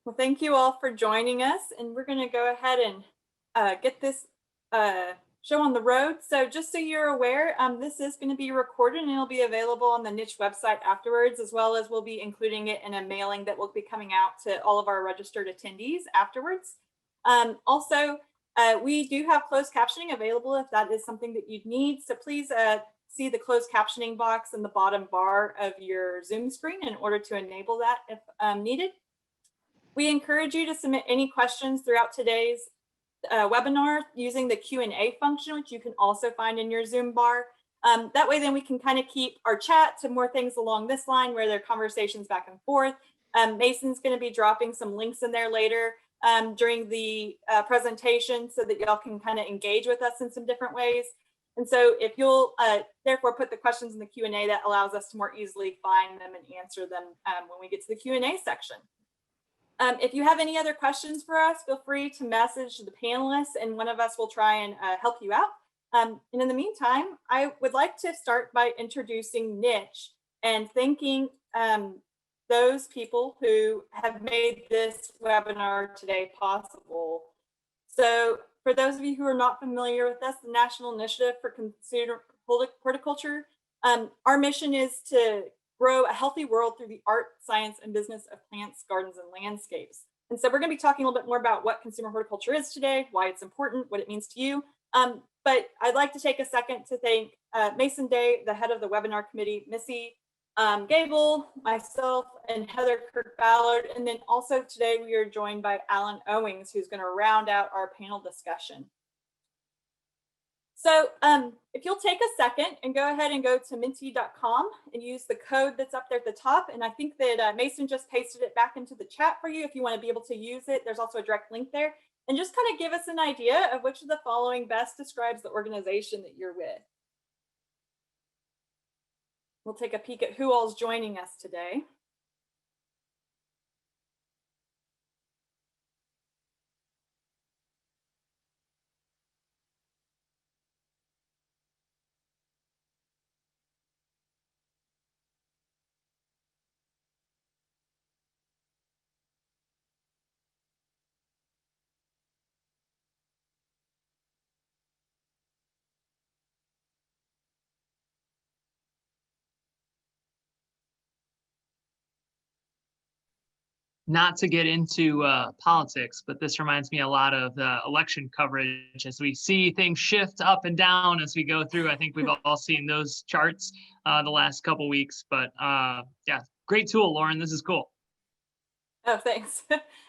Well, thank you all for joining us, and we're going to go ahead and get this show on the road. So just so you're aware, this is going to be recorded and it'll be available on the NICH website afterwards, as well as we'll be including it in a mailing that will be coming out to all of our registered attendees afterwards. Also, we do have closed captioning available if that is something that you'd need. So please see the closed captioning box in the bottom bar of your Zoom screen in order to enable that if needed. We encourage you to submit any questions throughout today's webinar using the Q&A function, which you can also find in your Zoom bar. That way, then we can kind of keep our chat to more things along this line where there are conversations back and forth. Mason's going to be dropping some links in there later during the presentation so that y'all can kind of engage with us in some different ways. And so if you'll therefore put the questions in the Q&A, that allows us to more easily find them and answer them when we get to the Q&A section. If you have any other questions for us, feel free to message the panelists and one of us will try and help you out. And in the meantime, I would like to start by introducing NICH and thanking those people who have made this webinar today possible. So for those of you who are not familiar with us, the National Initiative for Consumer Horticulture, our mission is to grow a healthy world through the art, science, and business of plants, gardens, and landscapes. And so we're going to be talking a little bit more about what consumer horticulture is today, why it's important, what it means to you. But I'd like to take a second to thank Mason Day, the head of the webinar committee, Missy Gable, myself, and Heather Kirk-Ballard. And then also today we are joined by Alan Owings, who's going to round out our panel discussion. So if you'll take a second and go ahead and go to Minty.com and use the code that's up there at the top. And I think that Mason just pasted it back into the chat for you if you want to be able to use it. There's also a direct link there. And just kind of give us an idea of which of the following best describes the organization that you're with. We'll take a peek at who all's joining us today. Not to get into politics, but this reminds me a lot of the election coverage as we see things shift up and down as we go through. I think we've all seen those charts the last couple weeks, but yeah, great tool, Lauren. This is cool. Oh, thanks.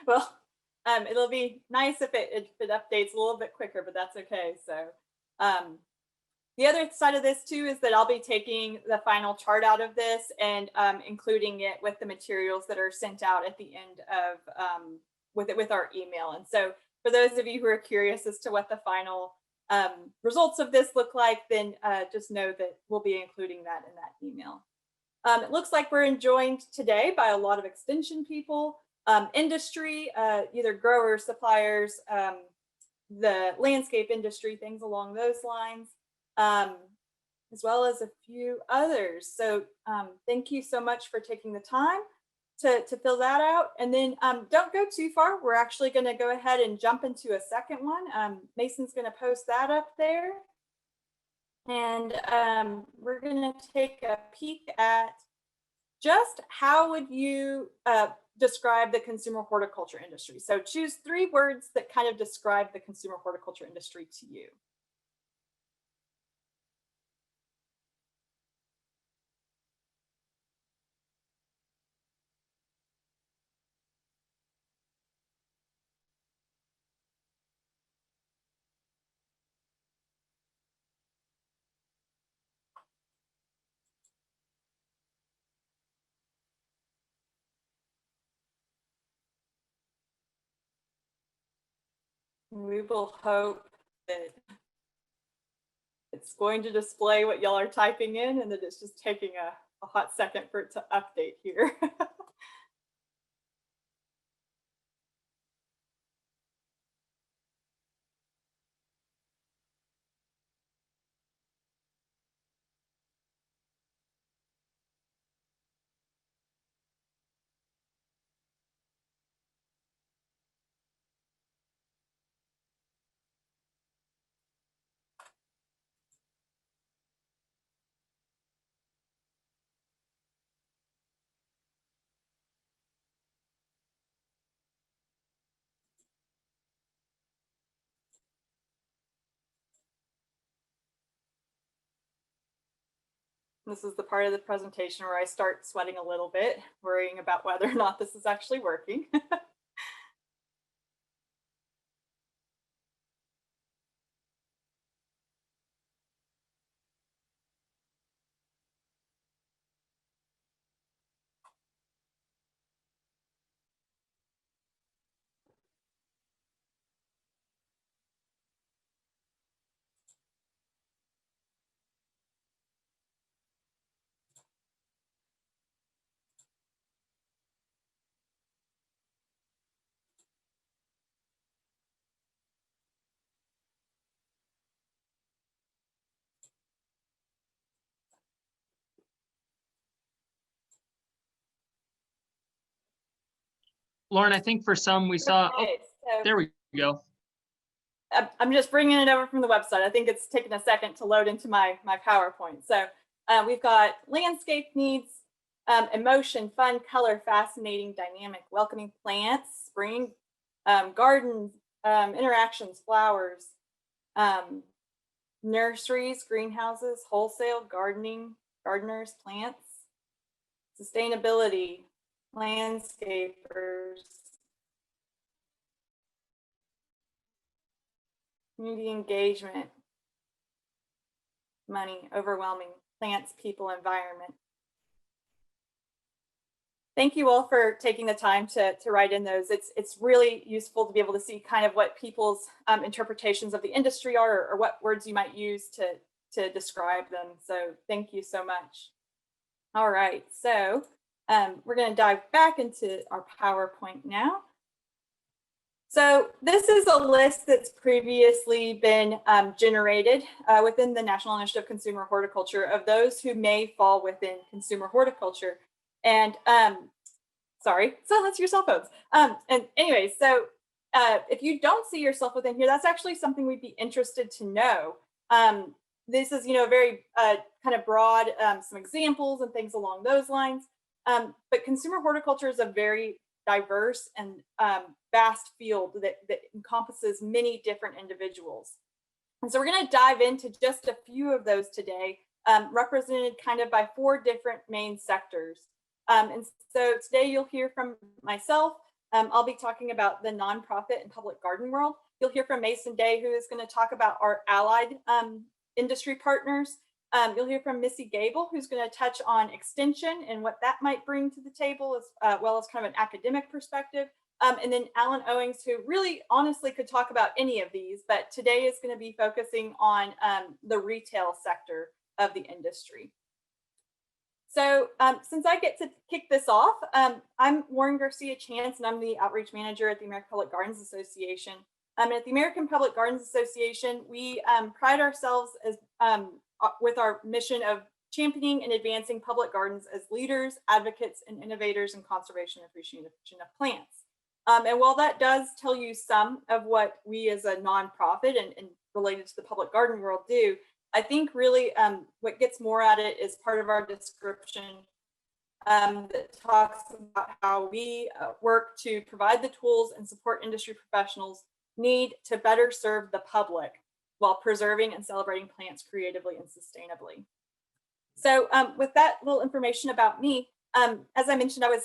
Well, it'll be nice if it updates a little bit quicker, but that's okay. So the other side of this too is that I'll be taking the final chart out of this and including it with the materials that are sent out at the end of with our email. And so for those of you who are curious as to what the final results of this look like, then just know that we'll be including that in that email. It looks like we're joined today by a lot of extension people, industry, either growers, suppliers, the landscape industry, things along those lines. As well as a few others. So thank you so much for taking the time to fill that out. And then don't go too far. We're actually going to go ahead and jump into a second one. Mason's going to post that up there. And we're going to take a peek at just how would you describe the consumer horticulture industry. So choose 3 words that kind of describe the consumer horticulture industry to you. We will hope that it's going to display what y'all are typing in and that it's just taking a hot second for it to update here. This is the part of the presentation where I start sweating a little bit, worrying about whether or not this is actually working. Lauren, I think for some we saw, oh, Okay, so there we go. I'm just bringing it over from the website. I think it's taken a second to load into my PowerPoint. So we've got landscape needs, emotion, fun, color, fascinating, dynamic, welcoming plants, spring, gardens, interactions, flowers, nurseries, greenhouses, wholesale, gardening, gardeners, plants, sustainability, landscapers, community engagement, money, overwhelming, plants, people, environment. Thank you all for taking the time to write in those. It's really useful to be able to see kind of what people's interpretations of the industry are, or what words you might use to describe them. So thank you so much. All right, so we're going to dive back into our PowerPoint now. So this is a list that's previously been generated within the National Initiative of Consumer Horticulture of those who may fall within consumer horticulture. And sorry, silence your cell phones. And anyway, so if you don't see yourself within here, that's actually something we'd be interested to know. This is, very kind of broad, some examples and things along those lines. But consumer horticulture is a very diverse and vast field that encompasses many different individuals. And so we're going to dive into just a few of those today, represented kind of by 4 different main sectors. And so today you'll hear from myself. I'll be talking about the nonprofit and public garden world. You'll hear from Mason Day, who is going to talk about our allied industry partners. You'll hear from Missy Gable, who's going to touch on extension and what that might bring to the table, as well as kind of an academic perspective. And then Alan Owings, who really honestly could talk about any of these, but today is going to be focusing on the retail sector of the industry. So since I get to kick this off, I'm Warren Garcia Chance, and I'm the outreach manager at the American Public Gardens Association. At the American Public Gardens Association, we pride ourselves as with our mission of championing and advancing public gardens as leaders, advocates, and innovators in conservation and appreciation of plants. And while that does tell you some of what we as a nonprofit and related to the public garden world do, I think really what gets more at it is part of our description that talks about how we work to provide the tools and support industry professionals need to better serve the public while preserving and celebrating plants creatively and sustainably. So with that little information about me, as I mentioned, I was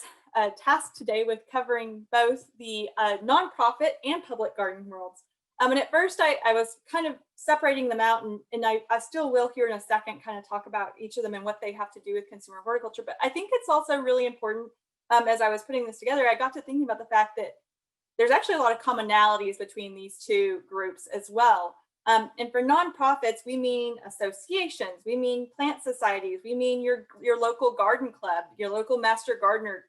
tasked today with covering both the nonprofit and public garden worlds. And at first I was kind of separating them out, and I still will here in a second kind of talk about each of them and what they have to do with consumer horticulture. But I think it's also really important, as I was putting this together, I got to thinking about the fact that there's actually a lot of commonalities between these 2 groups as well. And for nonprofits, we mean associations, we mean plant societies, we mean your local garden club, your local master gardener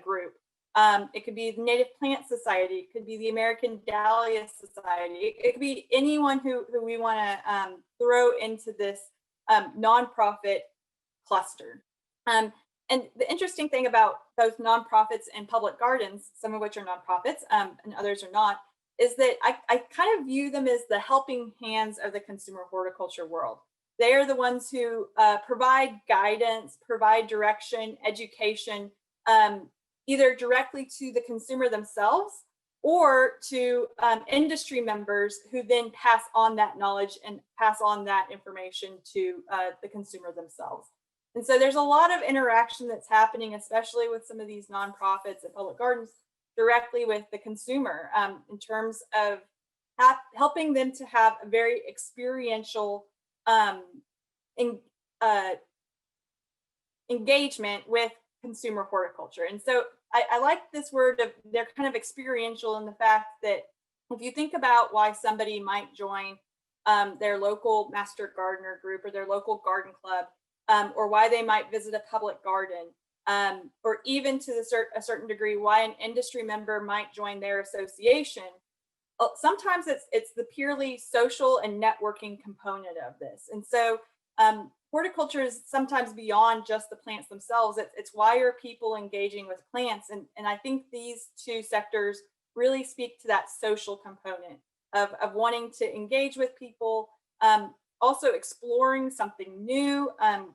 group. It could be the Native Plant Society, it could be the American Dahlia Society, it could be anyone who we want to throw into this nonprofit cluster. And the interesting thing about both nonprofits and public gardens, some of which are nonprofits and others are not, is that I kind of view them as the helping hands of the consumer horticulture world. They are the ones who provide guidance, provide direction, education, either directly to the consumer themselves or to industry members who then pass on that knowledge and pass on that information to the consumer themselves. And so there's a lot of interaction that's happening, especially with some of these nonprofits and public gardens, directly with the consumer, in terms of helping them to have a very experiential um, in, uh, engagement with consumer horticulture. And so I like this word of they're kind of experiential in the fact that if you think about why somebody might join their local master gardener group or their local garden club, or why they might visit a public garden, or even to a certain degree, why an industry member might join their association. Sometimes it's the purely social and networking component of this. And so horticulture is sometimes beyond just the plants themselves. It's why are people engaging with plants? And I think these two sectors really speak to that social component of wanting to engage with people, also exploring something new,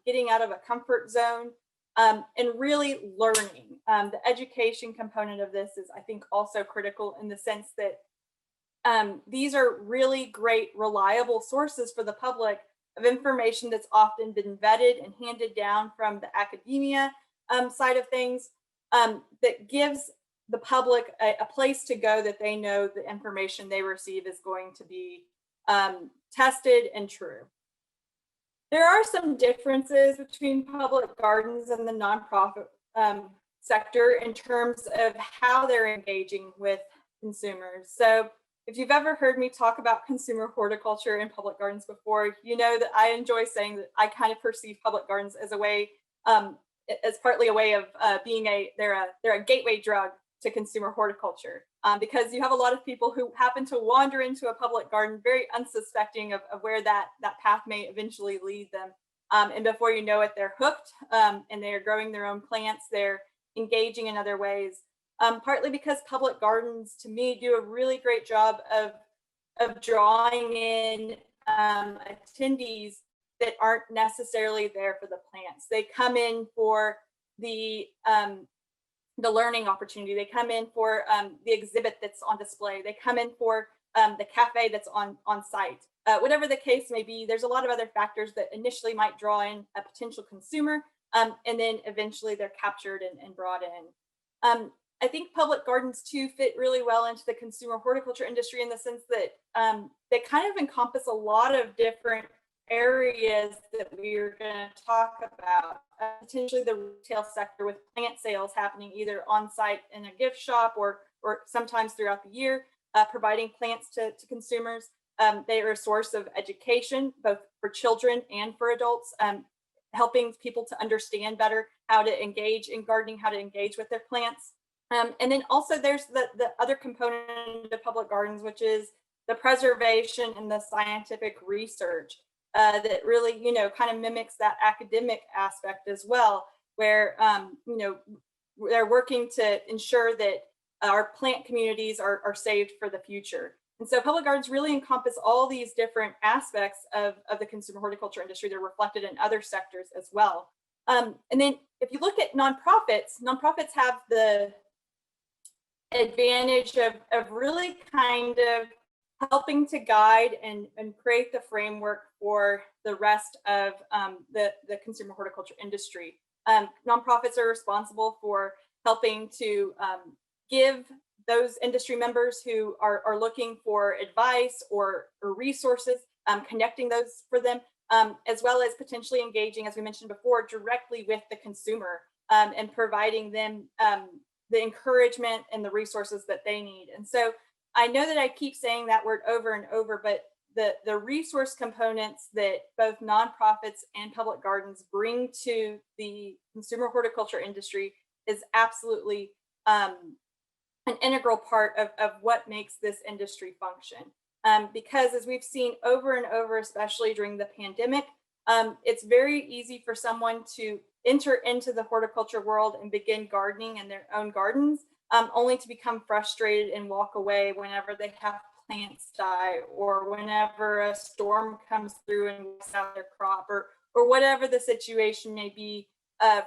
getting out of a comfort zone, and really learning. The education component of this is, I think, also critical in the sense that these are really great, reliable sources for the public of information that's often been vetted and handed down from the academia side of things, that gives the public a place to go that they know the information they receive is going to be tested and true. There are some differences between public gardens and the nonprofit sector in terms of how they're engaging with consumers. So if you've ever heard me talk about consumer horticulture in public gardens before, you know that I enjoy saying that I kind of perceive public gardens as a way, as partly a way of being they're a gateway drug to consumer horticulture, because you have a lot of people who happen to wander into a public garden very unsuspecting of where that path may eventually lead them. And before you know it, they're hooked, and they're growing their own plants. They're engaging in other ways. Partly because public gardens, to me, do a really great job of drawing in attendees that aren't necessarily there for the plants. They come in for the learning opportunity. They come in for the exhibit that's on display. They come in for the cafe that's on site. Whatever the case may be, there's a lot of other factors that initially might draw in a potential consumer, and then eventually they're captured and brought in. I think public gardens too fit really well into the consumer horticulture industry in the sense that they kind of encompass a lot of different areas that we're going to talk about. Potentially the retail sector with plant sales happening either on site in a gift shop or sometimes throughout the year, providing plants to consumers. They are a source of education, both for children and for adults, helping people to understand better how to engage in gardening, how to engage with their plants. And then also there's the other component of public gardens, which is the preservation and the scientific research that really, kind of mimics that academic aspect as well, where, they're working to ensure that our plant communities are saved for the future. And so public gardens really encompass all these different aspects of the consumer horticulture industry. They're reflected in other sectors as well. And then if you look at nonprofits have the advantage of really kind of helping to guide and create the framework for the rest of the consumer horticulture industry. Nonprofits are responsible for helping to give those industry members who are looking for advice or resources, connecting those for them, as well as potentially engaging, as we mentioned before, directly with the consumer, and providing them the encouragement and the resources that they need. And so I know that I keep saying that word over and over, but the resource components that both nonprofits and public gardens bring to the consumer horticulture industry is absolutely an integral part of what makes this industry function. Because as we've seen over and over, especially during the pandemic, it's very easy for someone to enter into the horticulture world and begin gardening in their own gardens, only to become frustrated and walk away whenever they have plants die or whenever a storm comes through and wipes out their crop or whatever the situation may be.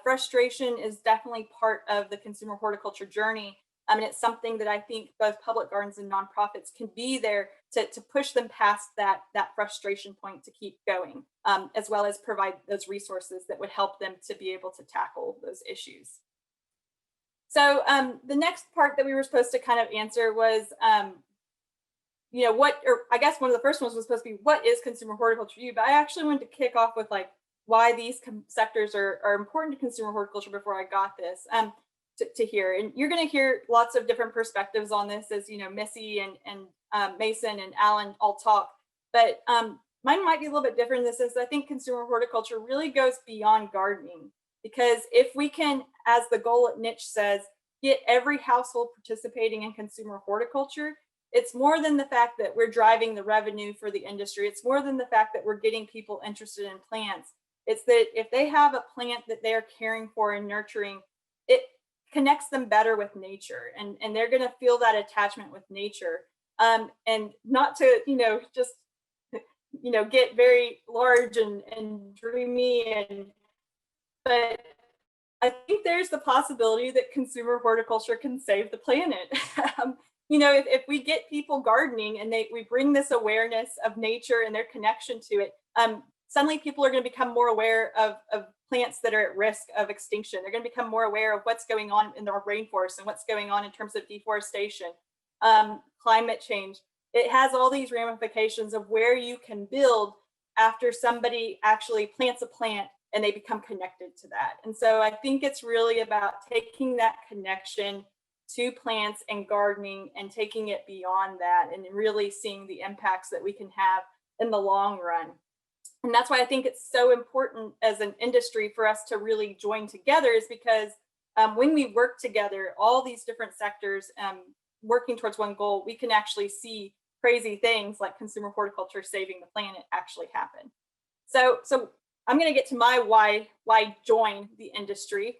Frustration is definitely part of the consumer horticulture journey. And it's something that I think both public gardens and nonprofits can be there to push them past that frustration point to keep going, as well as provide those resources that would help them to be able to tackle those issues. So the next part that we were supposed to kind of answer was, what, or I guess one of the first ones was supposed to be, what is consumer horticulture to you? But I actually wanted to kick off with like why these sectors are important to consumer horticulture before I got this to hear. And you're going to hear lots of different perspectives on this as, Missy and Mason and Alan all talk. But mine might be a little bit different in this sense. I think consumer horticulture really goes beyond gardening, because if we can, as the goal at NICH says, get every household participating in consumer horticulture, it's more than the fact that we're driving the revenue for the industry. It's more than the fact that we're getting people interested in plants. It's that if they have a plant that they're caring for and nurturing, it connects them better with nature, and they're going to feel that attachment with nature. And not to, just, get very large and dreamy, but I think there's the possibility that consumer horticulture can save the planet. If we get people gardening and we bring this awareness of nature and their connection to it, suddenly people are going to become more aware of plants that are at risk of extinction. They're going to become more aware of what's going on in the rainforest and what's going on in terms of deforestation, climate change. It has all these ramifications of where you can build after somebody actually plants a plant and they become connected to that. And so I think it's really about taking that connection to plants and gardening and taking it beyond that and really seeing the impacts that we can have in the long run. And that's why I think it's so important as an industry for us to really join together, is because when we work together, all these different sectors working towards one goal, we can actually see crazy things like consumer horticulture saving the planet actually happen. So I'm going to get to my why join the industry.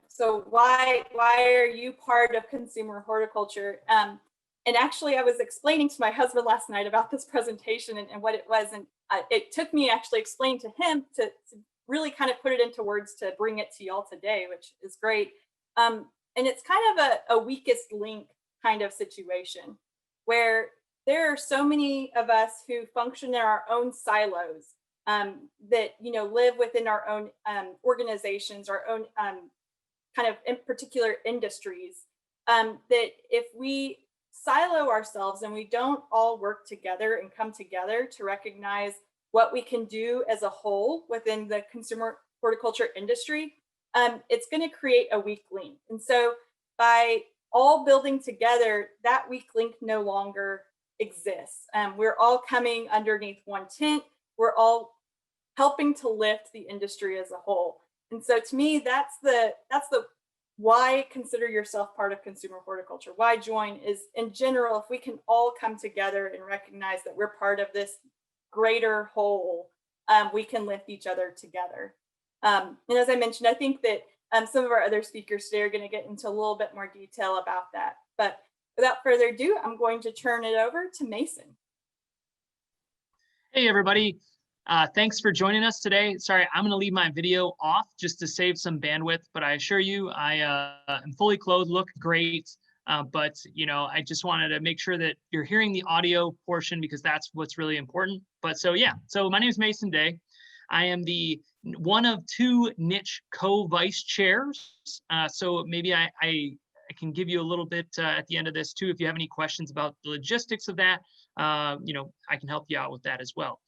So why are you part of consumer horticulture? And actually, I was explaining to my husband last night about this presentation and what it was, and it took me actually explaining to him to really kind of put it into words to bring it to y'all today, which is great. And it's kind of a weakest link kind of situation where there are so many of us who function in our own silos, that live within our own organizations, our own kind of in particular industries, that if we silo ourselves and we don't all work together and come together to recognize what we can do as a whole within the consumer horticulture industry, it's going to create a weak link. And so by all building together, that weak link no longer exists. We're all coming underneath one tent. We're all helping to lift the industry as a whole. And so to me, that's the why consider yourself part of consumer horticulture. Why join is, in general, if we can all come together and recognize that we're part of this greater whole, we can lift each other together. And as I mentioned, I think that some of our other speakers today are going to get into a little bit more detail about that. But without further ado, I'm going to turn it over to Mason. Hey, everybody. Thanks for joining us today. Sorry, I'm going to leave my video off just to save some bandwidth, but I assure you I am fully clothed, look great. But, I just wanted to make sure that you're hearing the audio portion because that's what's really important. But so my name is Mason Day. I am the one of two NICH co-vice chairs. So maybe I can give you a little bit at the end of this too. If you have any questions about the logistics of that, I can help you out with that as well.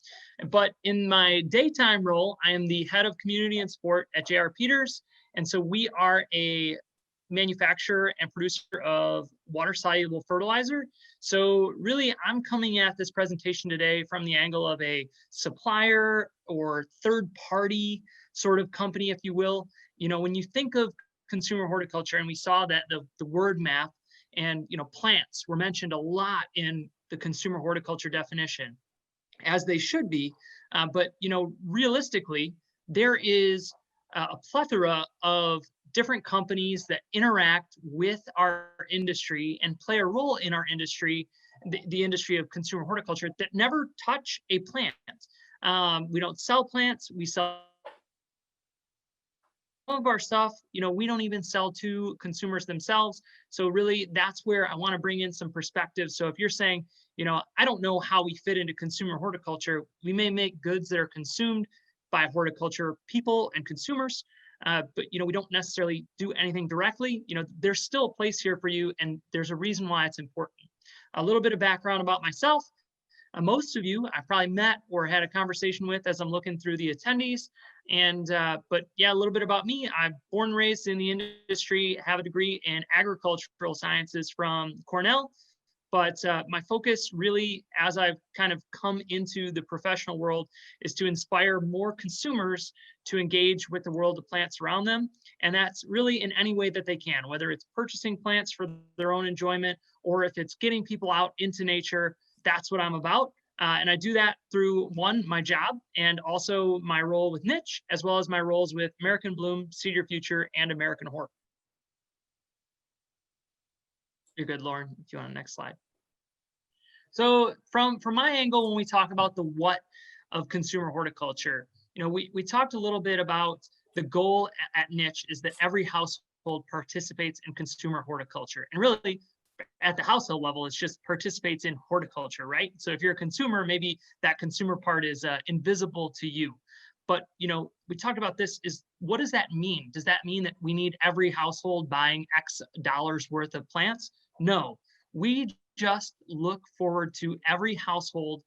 But in my daytime role, I am the head of community and sport at J.R. Peters. And so we are a manufacturer and producer of water soluble fertilizer. So really, I'm coming at this presentation today from the angle of a supplier or third party sort of company, if you will. When you think of consumer horticulture, and we saw that the word map and plants were mentioned a lot in the consumer horticulture definition, as they should be. But realistically, there is a plethora of different companies that interact with our industry and play a role in our industry, the industry of consumer horticulture, that never touch a plant. We don't sell plants. We sell some of our stuff, we don't even sell to consumers themselves. So really, that's where I want to bring in some perspective. So if you're saying, I don't know how we fit into consumer horticulture. We may make goods that are consumed by horticulture people and consumers, but we don't necessarily do anything directly. There's still a place here for you, and there's a reason why it's important. A little bit of background about myself. Most of you I've probably met or had a conversation with as I'm looking through the attendees. But yeah, a little bit about me. I'm born and raised in the industry, have a degree in agricultural sciences from Cornell. But my focus really, as I've kind of come into the professional world, is to inspire more consumers to engage with the world of plants around them. And that's really in any way that they can, whether it's purchasing plants for their own enjoyment, or if it's getting people out into nature. That's what I'm about. And I do that through, one, my job, and also my role with NICH, as well as my roles with American Bloom, Seed Your Future, and American Hort. You're good, Lauren, if you want next slide. So from my angle, when we talk about the what of consumer horticulture, we talked a little bit about the goal at NICH is that every household participates in consumer horticulture. And really, at the household level, it's just participates in horticulture, right? So if you're a consumer, maybe that consumer part is invisible to you. But we talked about this, is what does that mean? Does that mean that we need every household buying X dollars worth of plants? No, we just look forward to every household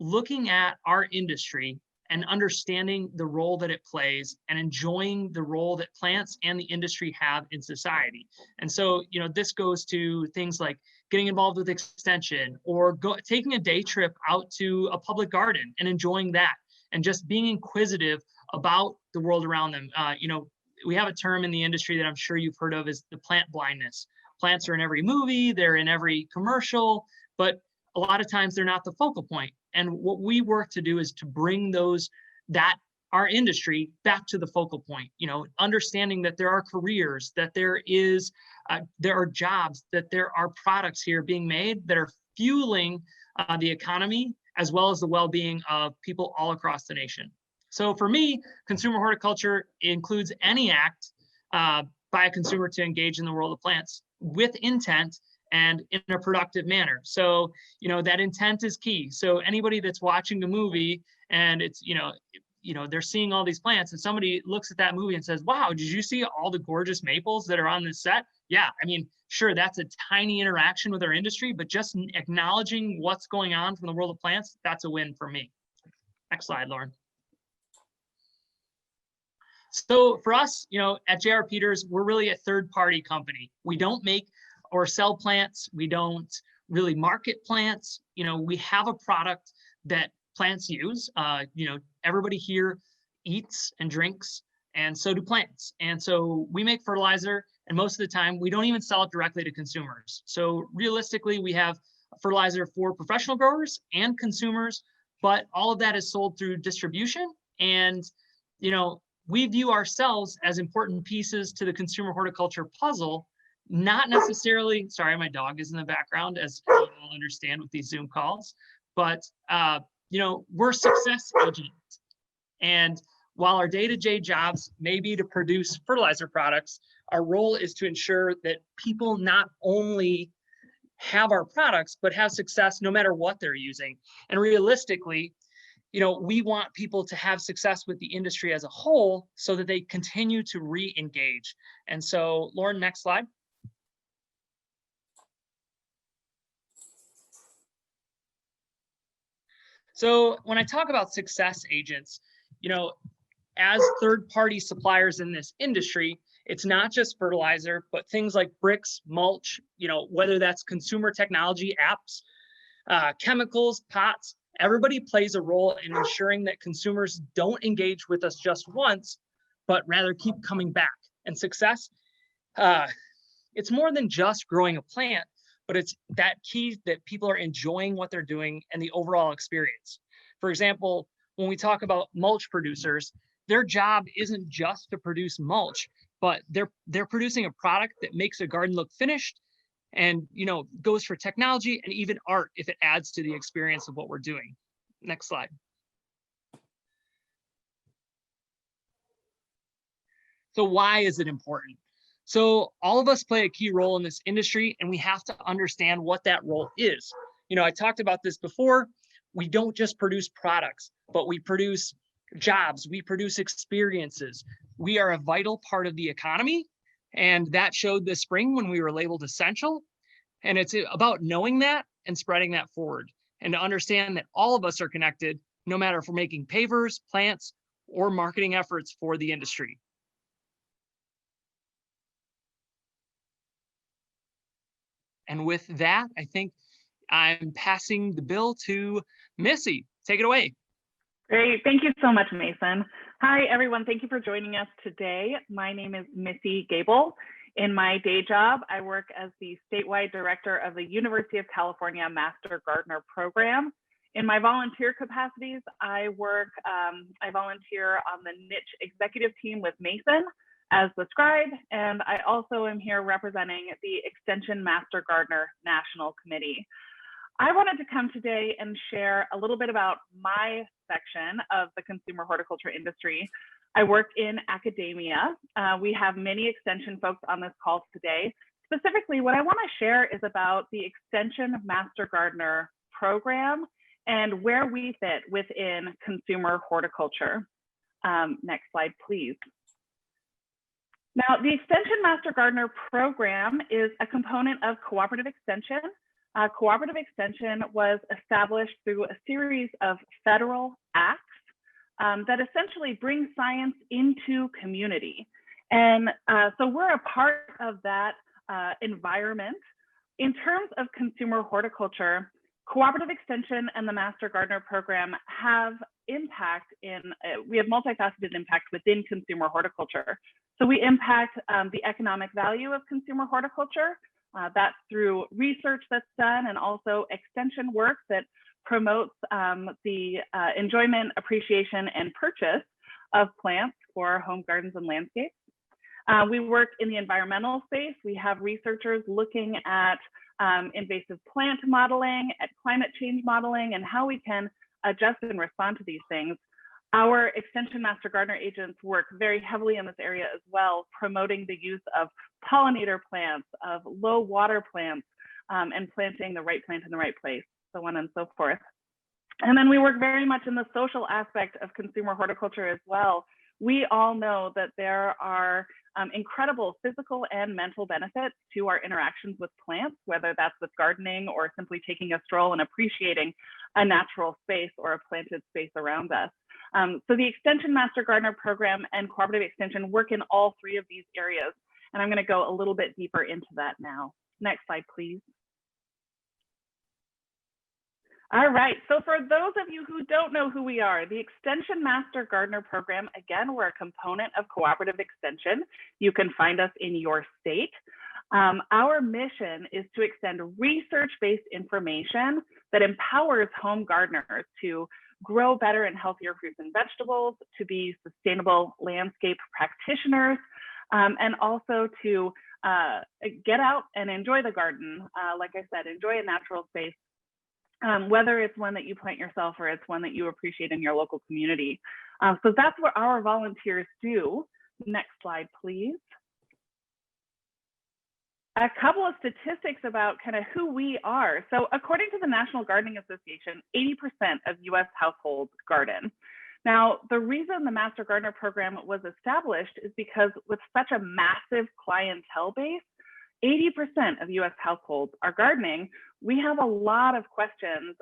looking at our industry and understanding the role that it plays and enjoying the role that plants and the industry have in society. And so, this goes to things like getting involved with extension, or taking a day trip out to a public garden and enjoying that, and just being inquisitive about the world around them. We have a term in the industry that I'm sure you've heard of, is the plant blindness. Plants are in every movie, they're in every commercial, but a lot of times they're not the focal point. And what we work to do is to bring our industry back to the focal point, understanding that there are careers, that there are jobs, that there are products here being made that are fueling the economy, as well as the well-being of people all across the nation. So for me, consumer horticulture includes any act by a consumer to engage in the world of plants with intent and in a productive manner. So, that intent is key. So anybody that's watching the movie and it's, they're seeing all these plants, and somebody looks at that movie and says, wow, did you see all the gorgeous maples that are on this set? Yeah, sure, that's a tiny interaction with our industry, but just acknowledging what's going on from the world of plants, that's a win for me. Next slide, Lauren. So for us, at J.R. Peters, we're really a third-party company. We don't make or sell plants. We don't really market plants. We have a product that plants use. Everybody here eats and drinks, and so do plants. And so we make fertilizer, and most of the time we don't even sell it directly to consumers. So realistically, we have fertilizer for professional growers and consumers, but all of that is sold through distribution. And, we view ourselves as important pieces to the consumer horticulture puzzle, not necessarily, sorry, my dog is in the background, as you all understand with these Zoom calls, but, we're success agents. And while our day-to-day jobs may be to produce fertilizer products, our role is to ensure that people not only have our products, but have success no matter what they're using. And realistically, we want people to have success with the industry as a whole so that they continue to re-engage. And so, Lauren, next slide. So when I talk about success agents, as third-party suppliers in this industry, it's not just fertilizer, but things like bricks, mulch, whether that's consumer technology apps, chemicals, pots. Everybody plays a role in ensuring that consumers don't engage with us just once, but rather keep coming back. And success, it's more than just growing a plant, but it's that key that people are enjoying what they're doing and the overall experience. For example, when we talk about mulch producers, their job isn't just to produce mulch, but they're producing a product that makes a garden look finished, and goes for technology and even art if it adds to the experience of what we're doing. Next slide. So why is it important? So all of us play a key role in this industry, and we have to understand what that role is. I talked about this before. We don't just produce products, but we produce jobs, we produce experiences. We are a vital part of the economy. And that showed this spring when we were labeled essential. And it's about knowing that and spreading that forward, and to understand that all of us are connected, no matter if we're making pavers, plants, or marketing efforts for the industry. And with that, I think I'm passing the bill to Missy. Take it away. Great. Thank you so much, Mason. Hi, everyone. Thank you for joining us today. My name is Missy Gable. In my day job, I work as the statewide director of the University of California Master Gardener Program. In my volunteer capacities, I volunteer on the NICH executive team with Mason as the scribe, and I also am here representing the Extension Master Gardener National Committee. I wanted to come today and share a little bit about my section of the consumer horticulture industry. I work in academia. We have many extension folks on this call today. Specifically, what I want to share is about the Extension Master Gardener Program and where we fit within consumer horticulture. Next slide, please. Now, the Extension Master Gardener Program is a component of cooperative extension. Cooperative extension was established through a series of federal acts that essentially bring science into community. And so we're a part of that environment. In terms of consumer horticulture, cooperative extension and the Master Gardener Program have impact we have multifaceted impact within consumer horticulture. So we impact the economic value of consumer horticulture. That's through research that's done and also extension work that promotes the enjoyment, appreciation, and purchase of plants for home gardens and landscapes. We work in the environmental space. We have researchers looking at invasive plant modeling, at climate change modeling, and how we can adjust and respond to these things. Our Extension Master Gardener agents work very heavily in this area as well, promoting the use of pollinator plants, of low water plants, and planting the right plant in the right place, so on and so forth. And then we work very much in the social aspect of consumer horticulture as well. We all know that there are incredible physical and mental benefits to our interactions with plants, whether that's with gardening or simply taking a stroll and appreciating a natural space or a planted space around us. So the Extension Master Gardener Program and cooperative extension work in all three of these areas. And I'm going to go a little bit deeper into that now. Next slide, please. All right, so for those of you who don't know who we are, the Extension Master Gardener Program, again, we're a component of cooperative extension. You can find us in your state. Our mission is to extend research-based information that empowers home gardeners to grow better and healthier fruits and vegetables, to be sustainable landscape practitioners, and also to get out and enjoy the garden. Like I said, enjoy a natural space, whether it's one that you plant yourself or it's one that you appreciate in your local community. So that's what our volunteers do. Next slide, please. A couple of statistics about kind of who we are. So according to the National Gardening Association, 80% of US households garden. Now, the reason the Master Gardener Program was established is because with such a massive clientele base, 80% of US households are gardening. We have a lot of questions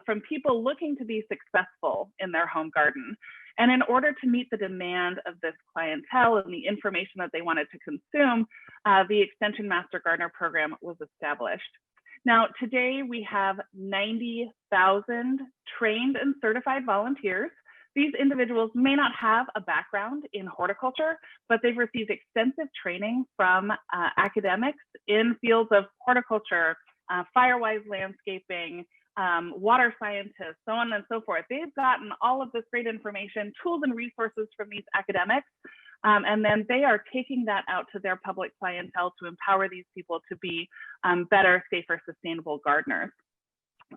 from people looking to be successful in their home garden. And in order to meet the demand of this clientele and the information that they wanted to consume, the Extension Master Gardener Program was established. Now, today we have 90,000 trained and certified volunteers. These individuals may not have a background in horticulture, but they've received extensive training from academics in fields of horticulture, firewise landscaping, water scientists, so on and so forth. They've gotten all of this great information, tools and resources from these academics, and then they are taking that out to their public clientele to empower these people to be better, safer, sustainable gardeners.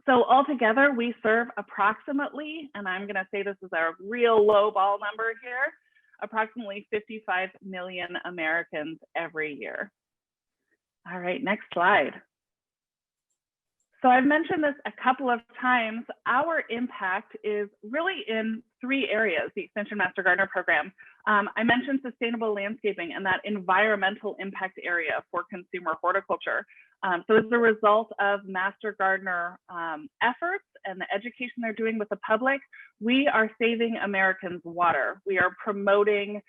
So altogether, we serve approximately, and I'm going to say this is a real low ball number here, approximately 55 million Americans every year. All right, next slide. So I've mentioned this a couple of times. Our impact is really in 3 areas, the Extension Master Gardener program. I mentioned sustainable landscaping and that environmental impact area for consumer horticulture. So as a result of Master Gardener efforts and the education they're doing with the public, we are saving Americans water. We are promoting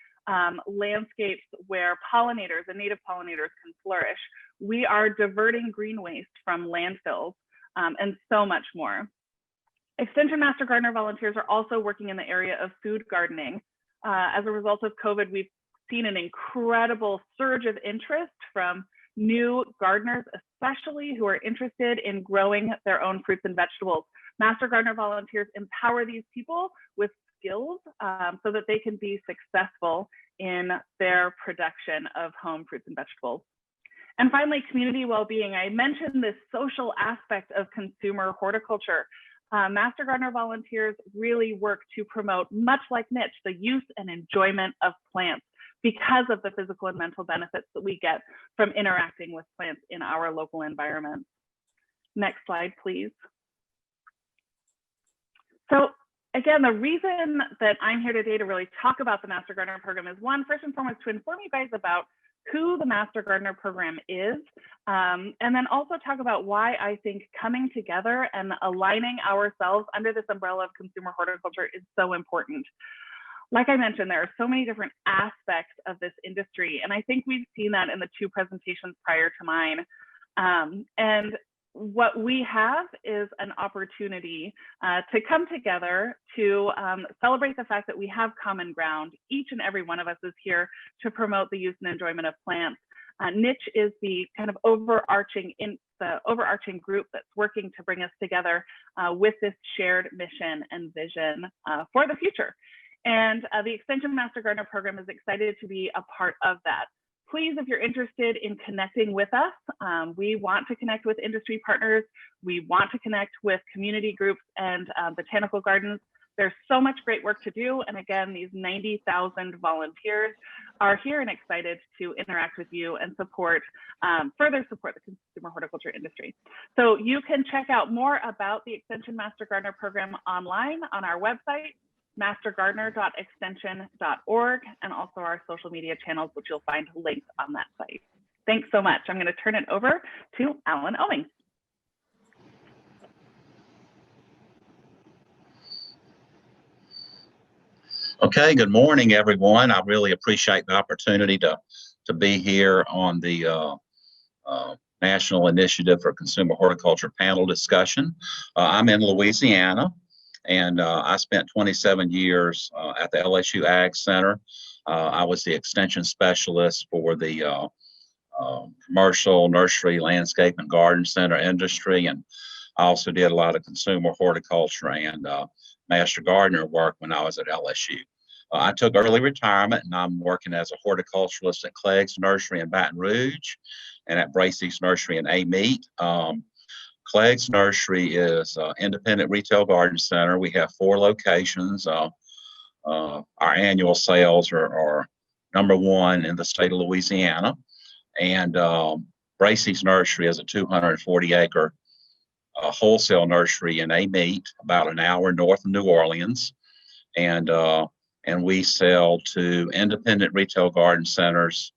landscapes where pollinators and native pollinators can flourish. We are diverting green waste from landfills and so much more. Extension Master Gardener volunteers are also working in the area of food gardening. As a result of COVID, we've seen an incredible surge of interest from new gardeners, especially who are interested in growing their own fruits and vegetables. Master Gardener volunteers empower these people with skills so that they can be successful in their production of home fruits and vegetables. And finally, community well-being. I mentioned this social aspect of consumer horticulture. Master Gardener volunteers really work to promote, much like NICH, the use and enjoyment of plants because of the physical and mental benefits that we get from interacting with plants in our local environment. Next slide, please. So again, the reason that I'm here today to really talk about the Master Gardener program is, one, first and foremost, to inform you guys about who the Master Gardener program is, and then also talk about why I think coming together and aligning ourselves under this umbrella of consumer horticulture is so important. Like I mentioned, there are so many different aspects of this industry, and I think we've seen that in the 2 presentations prior to mine. And what we have is an opportunity to come together to celebrate the fact that we have common ground. Each and every one of us is here to promote the use and enjoyment of plants. NICH is the kind of overarching group that's working to bring us together with this shared mission and vision for the future. And the Extension Master Gardener program is excited to be a part of that. Please, if you're interested in connecting with us, we want to connect with industry partners. We want to connect with community groups and botanical gardens. There's so much great work to do. And again, these 90,000 volunteers are here and excited to interact with you and further support the consumer horticulture industry. So you can check out more about the Extension Master Gardener program online on our website, mastergardener.extension.org, and also our social media channels, which you'll find linked on that site. Thanks so much. I'm going to turn it over to Alan Owings. Okay, good morning, everyone. I really appreciate the opportunity to be here on the National Initiative for Consumer Horticulture panel discussion. I'm in Louisiana, and I spent 27 years at the LSU Ag Center. I was the extension specialist for the commercial, nursery, landscape, and garden center industry, and I also did a lot of consumer horticulture and Master Gardener work when I was at LSU. I took early retirement, and I'm working as a horticulturalist at Clegg's Nursery in Baton Rouge and at Bracey's Nursery in Amite. Clegg's Nursery is an independent retail garden center. We have 4 locations. Our annual sales are #1 in the state of Louisiana. And Bracey's Nursery is a 240-acre wholesale nursery in Amite, about an hour north of New Orleans. And we sell to independent retail garden centers.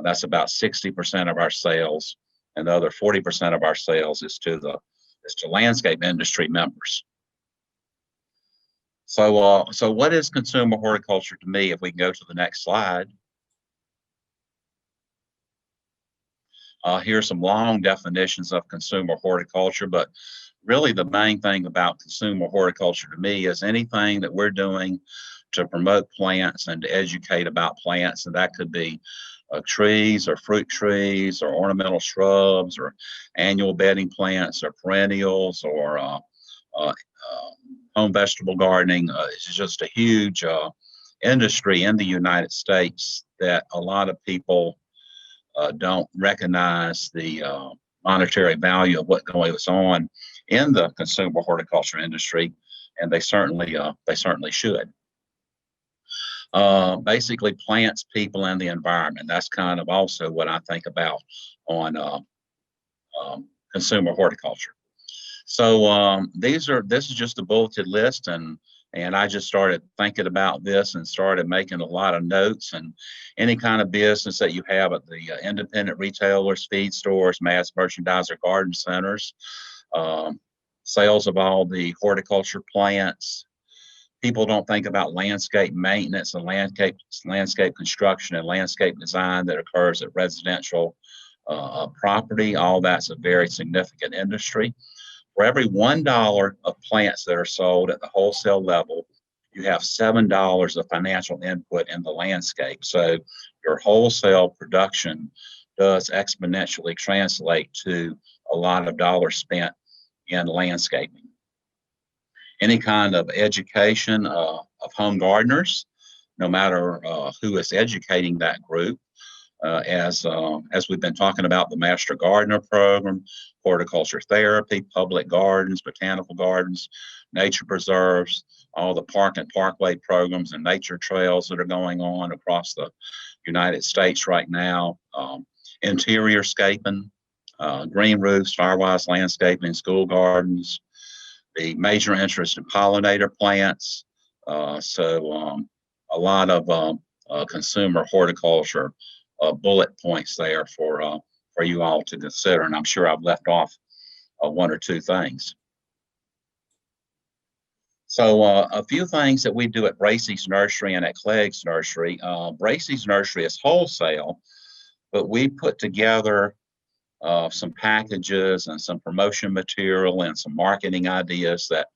That's about 60% of our sales. And the other 40% of our sales is to landscape industry members. So what is consumer horticulture to me? If we can go to the next slide. Here's some long definitions of consumer horticulture, but really the main thing about consumer horticulture to me is anything that we're doing to promote plants and to educate about plants, and that could be trees or fruit trees or ornamental shrubs or annual bedding plants or perennials or home vegetable gardening. It's just a huge industry in the United States that a lot of people don't recognize the monetary value of what goes on in the consumer horticulture industry, and they certainly should. Basically plants, people, and the environment. That's kind of also what I think about on consumer horticulture. So this is just a bulleted list, and I just started thinking about this and started making a lot of notes. And any kind of business that you have at the independent retailers, feed stores, mass merchandiser, garden centers, um, sales of all the horticulture plants. People don't think about landscape maintenance and landscape construction and landscape design that occurs at residential property. All that's a very significant industry. For every $1 of plants that are sold at the wholesale level, you have $7 of financial input in the landscape. So your wholesale production does exponentially translate to a lot of dollars spent in landscaping. Any kind of education of home gardeners, no matter who is educating that group, as we've been talking about the Master Gardener program, horticulture therapy, public gardens, botanical gardens, nature preserves, all the park and parkway programs and nature trails that are going on across the United States right now, interior scaping, green roofs, firewise landscaping, school gardens, the major interest in pollinator plants. A lot of consumer horticulture bullet points there for you all to consider, and I'm sure I've left off one or two things. So a few things that we do at Bracey's Nursery and at Clegg's Nursery. Bracey's Nursery is wholesale, but we put together some packages and some promotion material and some marketing ideas that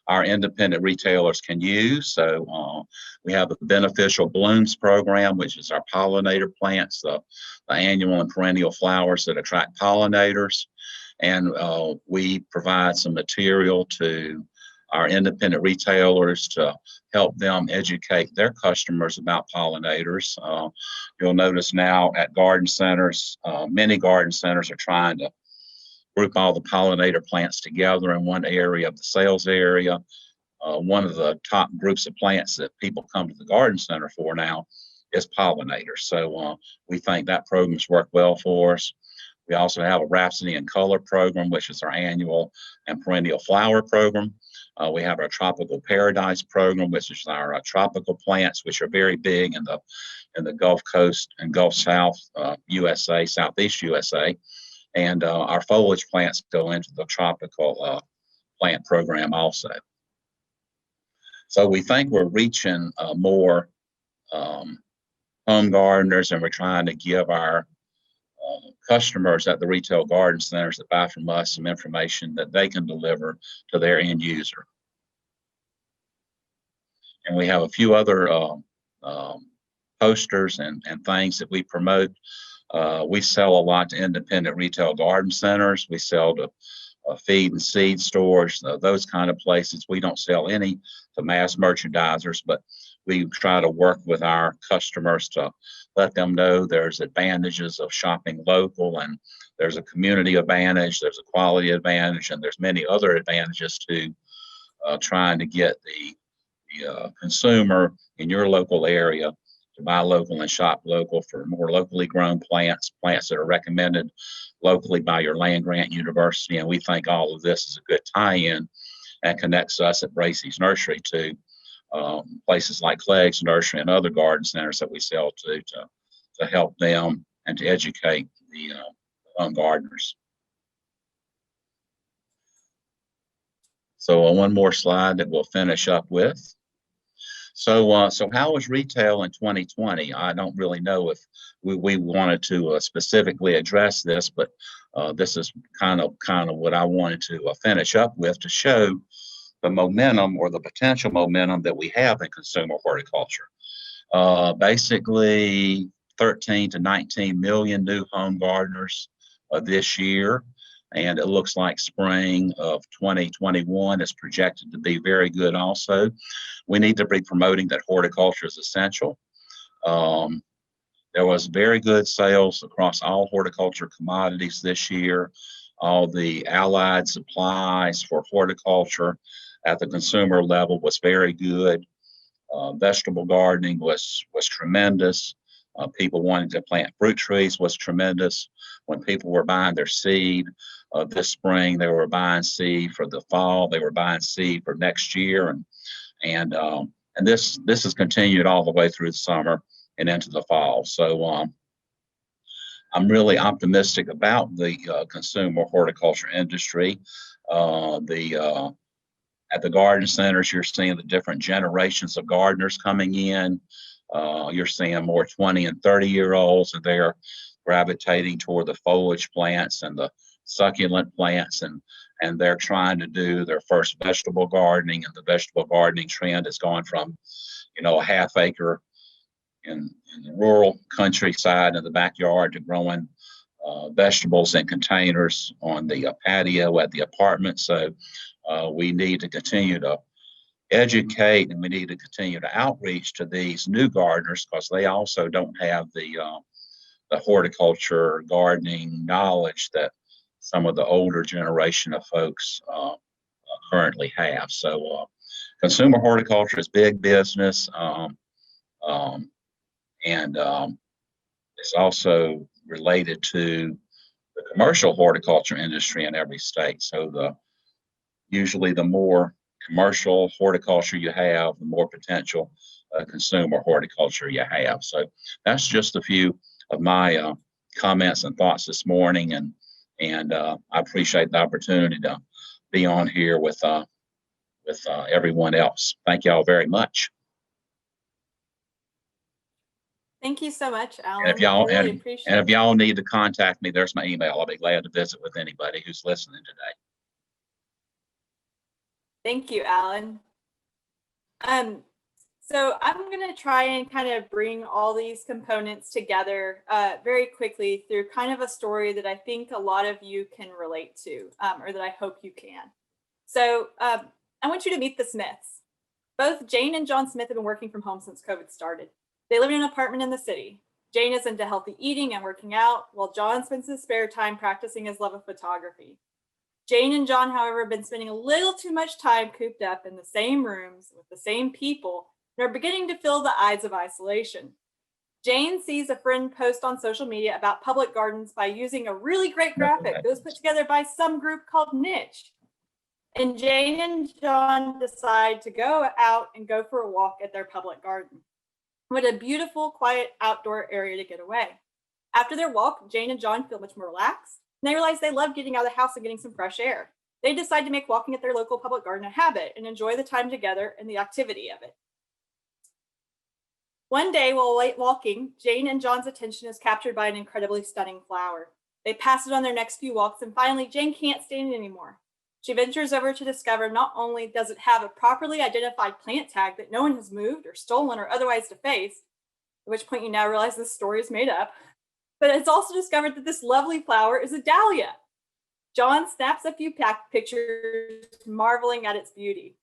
our independent retailers can use. So we have the Beneficial Blooms program, which is our pollinator plants, the annual and perennial flowers that attract pollinators. And we provide some material to our independent retailers to help them educate their customers about pollinators. You'll notice now at garden centers, many garden centers are trying to group all the pollinator plants together in one area of the sales area. One of the top groups of plants that people come to the garden center for now is pollinators. So we think that program's worked well for us. We also have a Rhapsody in Color program, which is our annual and perennial flower program. We have our Tropical Paradise program, which is our tropical plants, which are very big in the Gulf Coast and Gulf South USA, Southeast USA. And our foliage plants go into the tropical plant program also. So we think we're reaching more home gardeners, and we're trying to give our customers at the retail garden centers that buy from us some information that they can deliver to their end user. And we have a few other posters and things that we promote. We sell a lot to independent retail garden centers. We sell to feed and seed stores, those kind of places. We don't sell any to mass merchandisers, but we try to work with our customers to let them know there's advantages of shopping local, and there's a community advantage, there's a quality advantage, and there's many other advantages to trying to get the consumer in your local area to buy local and shop local for more locally grown plants that are recommended locally by your land grant university. And we think all of this is a good tie-in and connects us at Bracey's Nursery to places like Clegg's Nursery and other garden centers that we sell to help them and to educate the home gardeners. So one more slide that we'll finish up with. So how was retail in 2020? I don't really know if we wanted to specifically address this, but this is kind of what I wanted to finish up with, to show the momentum or the potential momentum that we have in consumer horticulture. Basically 13 to 19 million new home gardeners this year. And it looks like spring of 2021 is projected to be very good also. We need to be promoting that horticulture is essential. There was very good sales across all horticulture commodities this year. All the allied supplies for horticulture at the consumer level was very good. Vegetable gardening was tremendous. People wanting to plant fruit trees was tremendous. When people were buying their seed, this spring. They were buying seed for the fall. They were buying seed for next year, and this has continued all the way through the summer and into the fall. So I'm really optimistic about the consumer horticulture industry. At the garden centers, you're seeing the different generations of gardeners coming in. You're seeing more 20 and 30-year-olds, and they're gravitating toward the foliage plants and the succulent plants, and they're trying to do their first vegetable gardening. And the vegetable gardening trend has gone from, a half acre in the rural countryside in the backyard to growing vegetables in containers on the patio at the apartment. So we need to continue to educate, and we need to continue to outreach to these new gardeners, because they also don't have the horticulture gardening knowledge that some of the older generation of folks currently have. So consumer horticulture is big business, and it's also related to the commercial horticulture industry in every state. So usually the more commercial horticulture you have, the more potential consumer horticulture you have. So that's just a few of my comments and thoughts this morning, and I appreciate the opportunity to be on here with everyone else. Thank y'all very much. Thank you so much, Alan. And if y'all I really appreciate and if y'all need to contact me, there's my email. I'll be glad to visit with anybody who's listening today. Thank you, Alan. So I'm going to try and kind of bring all these components together very quickly through kind of a story that I think a lot of you can relate to, or that I hope you can. So I want you to meet the Smiths. Both Jane and John Smith have been working from home since COVID started. They live in an apartment in the city. Jane is into healthy eating and working out, while John spends his spare time practicing his love of photography. Jane and John, however, have been spending a little too much time cooped up in the same rooms with the same people, and are beginning to feel the eyes of isolation. Jane sees a friend post on social media about public gardens by using a really great graphic that was put together by some group called NICH. And Jane and John decide to go out and go for a walk at their public garden. What a beautiful, quiet outdoor area to get away. After their walk, Jane and John feel much more relaxed, and they realize they love getting out of the house and getting some fresh air. They decide to make walking at their local public garden a habit and enjoy the time together and the activity of it. One day while walking, Jane and John's attention is captured by an incredibly stunning flower. They pass it on their next few walks, and finally Jane can't stand it anymore. She ventures over to discover not only does it have a properly identified plant tag that no one has moved or stolen or otherwise defaced, at which point you now realize this story is made up, but it's also discovered that this lovely flower is a dahlia. John snaps a few pictures, marveling at its beauty.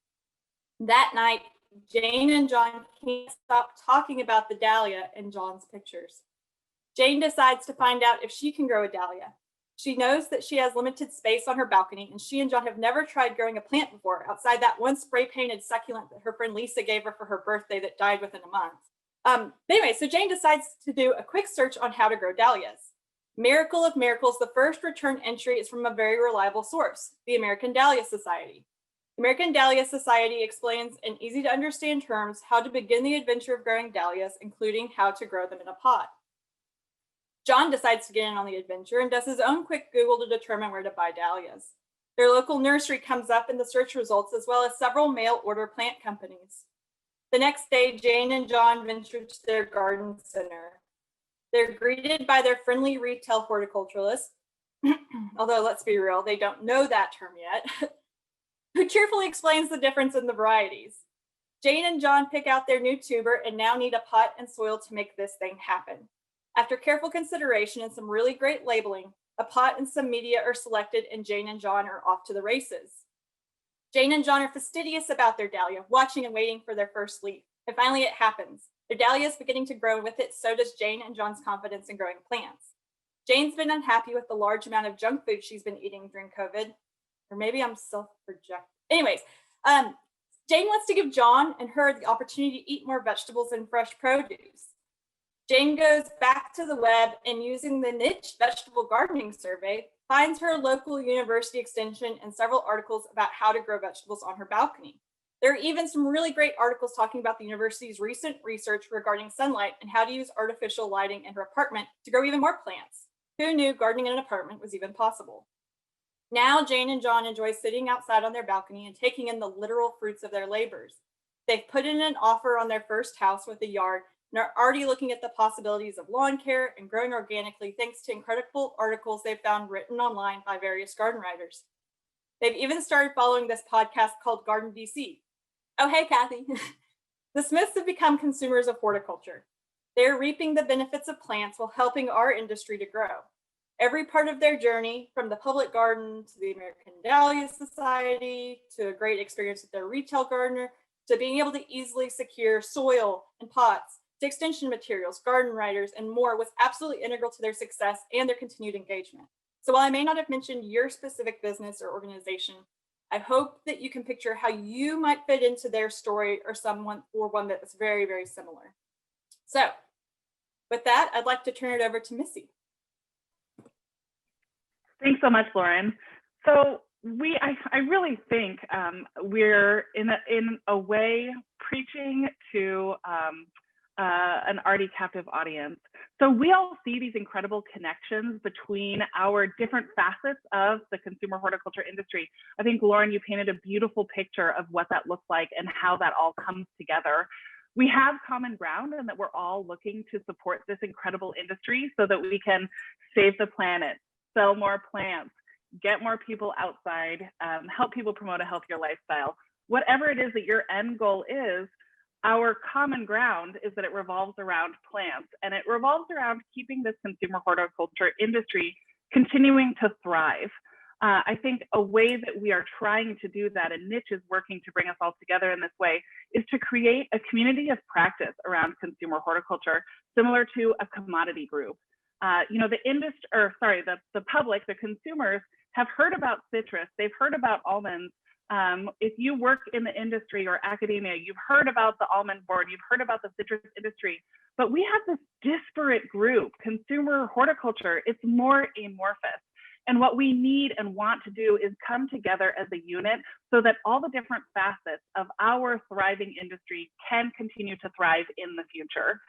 That night, Jane and John can't stop talking about the dahlia in John's pictures. Jane decides to find out if she can grow a dahlia. She knows that she has limited space on her balcony, and she and John have never tried growing a plant before outside that one spray-painted succulent that her friend Lisa gave her for her birthday that died within a month. Anyway, so Jane decides to do a quick search on how to grow dahlias. Miracle of miracles, the first return entry is from a very reliable source, the American Dahlia Society. The American Dahlia Society explains in easy-to-understand terms how to begin the adventure of growing dahlias, including how to grow them in a pot. John decides to get in on the adventure and does his own quick Google to determine where to buy dahlias. Their local nursery comes up in the search results, as well as several mail-order plant companies. The next day, Jane and John venture to their garden center. They're greeted by their friendly retail horticulturalist, although let's be real, they don't know that term yet, who cheerfully explains the difference in the varieties. Jane and John pick out their new tuber and now need a pot and soil to make this thing happen. After careful consideration and some really great labeling, a pot and some media are selected, and Jane and John are off to the races. Jane and John are fastidious about their dahlia, watching and waiting for their first leaf. And finally it happens. Their dahlia is beginning to grow, and with it, so does Jane and John's confidence in growing plants. Jane's been unhappy with the large amount of junk food she's been eating during COVID. Or maybe I'm self-projecting. Anyways, Jane wants to give John and her the opportunity to eat more vegetables and fresh produce. Jane goes back to the web and, using the NICH vegetable gardening survey, finds her local university extension and several articles about how to grow vegetables on her balcony. There are even some really great articles talking about the university's recent research regarding sunlight and how to use artificial lighting in her apartment to grow even more plants. Who knew gardening in an apartment was even possible? Now, Jane and John enjoy sitting outside on their balcony and taking in the literal fruits of their labors. They've put in an offer on their first house with a yard and are already looking at the possibilities of lawn care and growing organically thanks to incredible articles they've found written online by various garden writers. They've even started following this podcast called Garden DC. Oh, hey, Kathy. The Smiths have become consumers of horticulture. They're reaping the benefits of plants while helping our industry to grow. Every part of their journey, from the public garden to the American Dahlia Society, to a great experience with their retail gardener, to being able to easily secure soil and pots, to extension materials, garden writers, and more, was absolutely integral to their success and their continued engagement. So while I may not have mentioned your specific business or organization, I hope that you can picture how you might fit into their story or one that is very, very similar. So with that, I'd like to turn it over to Missy. Thanks so much, Lauren. So I really think we're in a way preaching to an already captive audience. So we all see these incredible connections between our different facets of the consumer horticulture industry. I think, Lauren, you painted a beautiful picture of what that looks like and how that all comes together. We have common ground and that we're all looking to support this incredible industry so that we can save the planet, sell more plants, get more people outside, help people promote a healthier lifestyle. Whatever it is that your end goal is, our common ground is that it revolves around plants, and it revolves around keeping this consumer horticulture industry continuing to thrive. I think a way that we are trying to do that, and NICH is working to bring us all together in this way, is to create a community of practice around consumer horticulture, similar to a commodity group. The public, the consumers, have heard about citrus, they've heard about almonds. If you work in the industry or academia, you've heard about the almond board, you've heard about the citrus industry, but we have this disparate group, consumer horticulture. It's more amorphous. And what we need and want to do is come together as a unit so that all the different facets of our thriving industry can continue to thrive in the future.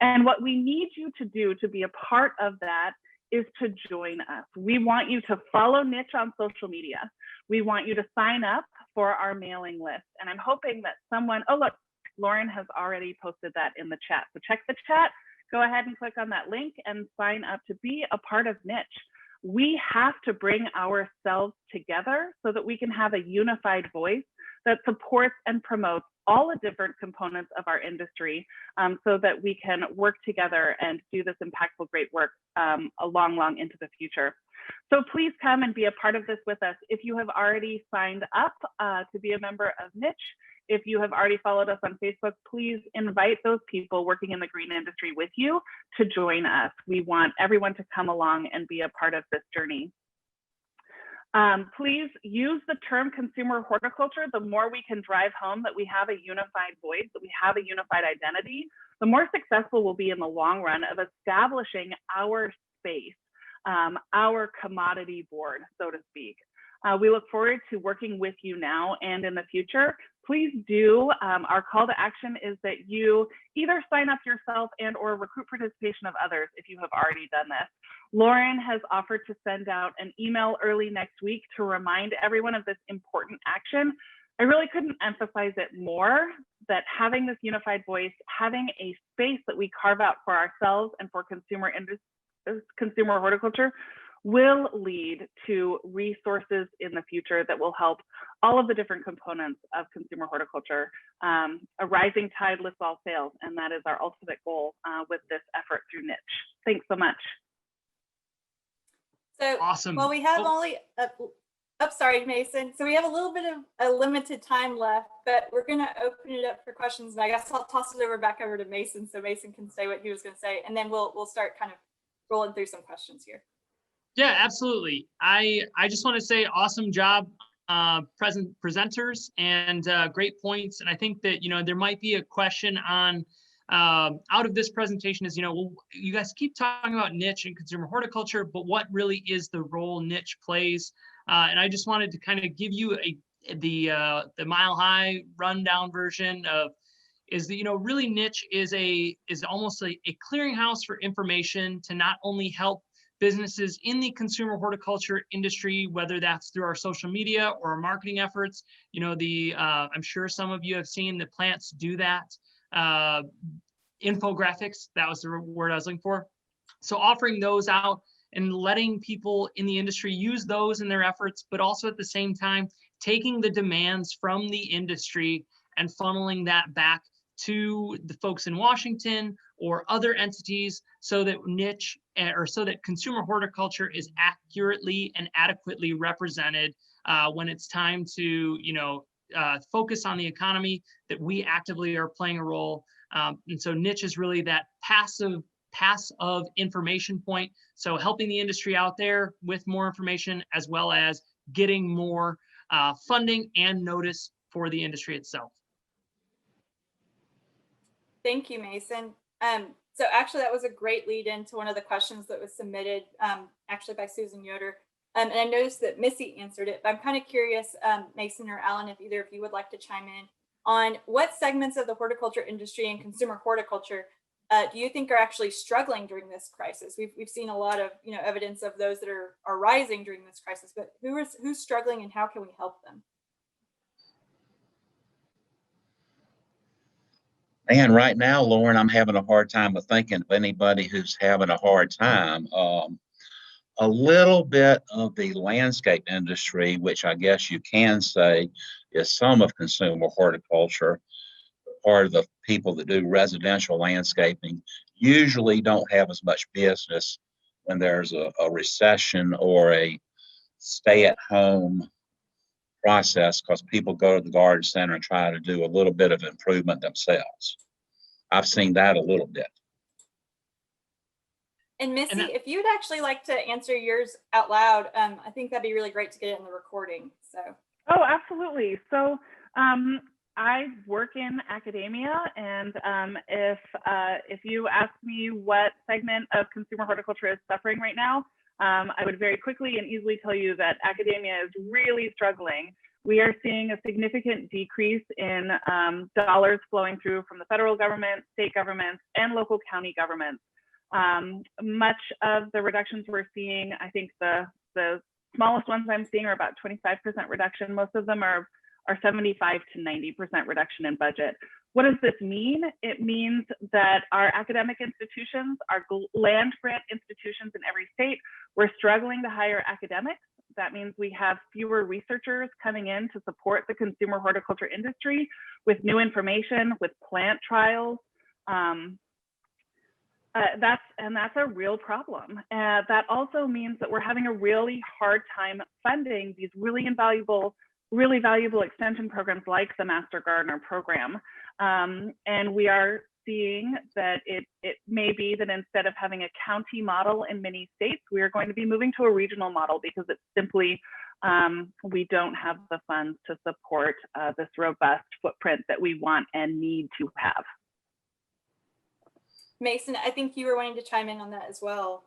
And what we need you to do to be a part of that is to join us. We want you to follow NICH on social media. We want you to sign up for our mailing list. And I'm hoping that someone, oh look, Lauren has already posted that in the chat. So check the chat, go ahead and click on that link and sign up to be a part of NICH. We have to bring ourselves together so that we can have a unified voice that supports and promotes all the different components of our industry so that we can work together and do this impactful, great work long into the future. So please come and be a part of this with us. If you have already signed up to be a member of NICH, if you have already followed us on Facebook, please invite those people working in the green industry with you to join us. We want everyone to come along and be a part of this journey. Please use the term consumer horticulture. The more we can drive home that we have a unified voice, that we have a unified identity, the more successful we'll be in the long run of establishing our space, our commodity board, so to speak. We look forward to working with you now and in the future. Please do. Our call to action is that you either sign up yourself and or recruit participation of others if you have already done this. Lauren has offered to send out an email early next week to remind everyone of this important action. I really couldn't emphasize it more that having this unified voice, having a space that we carve out for ourselves and for consumer horticulture will lead to resources in the future that will help all of the different components of consumer horticulture. A rising tide lifts all sails, and that is our ultimate goal with this effort through NICH. Thanks so much. So, awesome. Well, we have only, sorry, Mason. So we have a little bit of a limited time left, but we're going to open it up for questions. And I guess I'll toss it back over to Mason so Mason can say what he was going to say, and then we'll start kind of rolling through some questions here. Yeah, absolutely. I just want to say awesome job, presenters, and great points. And I think that, there might be a question on out of this presentation is, well, you guys keep talking about niche and consumer horticulture, but what really is the role niche plays? And I just wanted to kind of give you the mile high rundown version of is that, really niche is almost a clearinghouse for information to not only help businesses in the consumer horticulture industry, whether that's through our social media or our marketing efforts. I'm sure some of you have seen the plants do that. Infographics, that was the word I was looking for. So offering those out and letting people in the industry use those in their efforts, but also at the same time, taking the demands from the industry and funneling that back to the folks in Washington or other entities so that niche or so that consumer horticulture is accurately and adequately represented when it's time to, focus on the economy, that we actively are playing a role. And so niche is really that pass of information point. So helping the industry out there with more information, as well as getting more funding and notice for the industry itself. Thank you, Mason. So actually, that was a great lead into one of the questions that was submitted actually by Susan Yoder. And I noticed that Missy answered it, but I'm kind of curious, Mason or Alan, if either of you would like to chime in on what segments of the horticulture industry and consumer horticulture do you think are actually struggling during this crisis? We've seen a lot of evidence of those that are rising during this crisis, but who's struggling and how can we help them? And right now, Lauren, I'm having a hard time of thinking of anybody who's having a hard time. A little bit of the landscape industry, which I guess you can say is some of consumer horticulture, part of the people that do residential landscaping, usually don't have as much business when there's a recession or a stay-at-home process, because people go to the garden center and try to do a little bit of improvement themselves. I've seen that a little bit. And Missy, if you'd actually like to answer yours out loud, I think that'd be really great to get it in the recording. So. Oh, absolutely. So I work in academia, and if you ask me what segment of consumer horticulture is suffering right now, I would very quickly and easily tell you that academia is really struggling. We are seeing a significant decrease in dollars flowing through from the federal government, state governments, and local county governments. Much of the reductions we're seeing, I think the smallest ones I'm seeing are about 25% reduction. Most of them are 75 to 90% reduction in budget. What does this mean? It means that our academic institutions, our land grant institutions in every state, we're struggling to hire academics. That means we have fewer researchers coming in to support the consumer horticulture industry with new information, with plant trials. That's a real problem. That also means that we're having a really hard time funding these really valuable extension programs like the Master Gardener program. And we are seeing that it may be that instead of having a county model in many states, we are going to be moving to a regional model because it's simply, we don't have the funds to support this robust footprint that we want and need to have. Mason, I think you were wanting to chime in on that as well.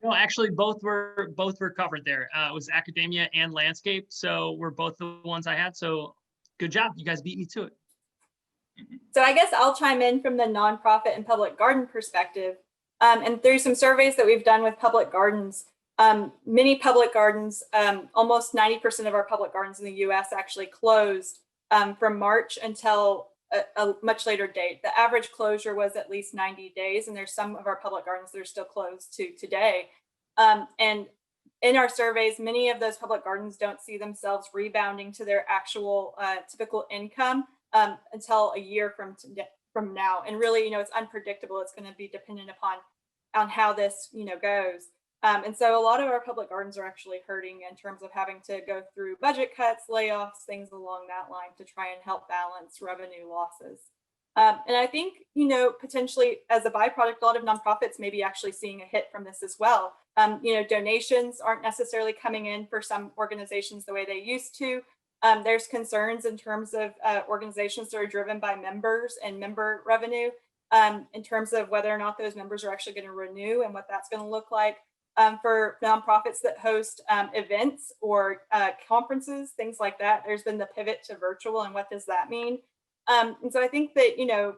No, actually, both were covered there. It was academia and landscape, so we're both the ones I had. So good job, you guys beat me to it. So I guess I'll chime in from the nonprofit and public garden perspective. And through some surveys that we've done with public gardens, many public gardens, almost 90% of our public gardens in the US actually closed from March until a much later date. The average closure was at least 90 days, and there's some of our public gardens that are still closed to today. And in our surveys, many of those public gardens don't see themselves rebounding to their actual typical income until a year from now. And really, it's unpredictable. It's going to be dependent on how this, goes. And so a lot of our public gardens are actually hurting in terms of having to go through budget cuts, layoffs, things along that line to try and help balance revenue losses. And I think, potentially as a byproduct, a lot of nonprofits may be actually seeing a hit from this as well. Donations aren't necessarily coming in for some organizations the way they used to. There's concerns in terms of organizations that are driven by members and member revenue, in terms of whether or not those members are actually going to renew and what that's going to look like. For nonprofits that host events or conferences, things like that, there's been the pivot to virtual, and what does that mean? And so I think that, you know,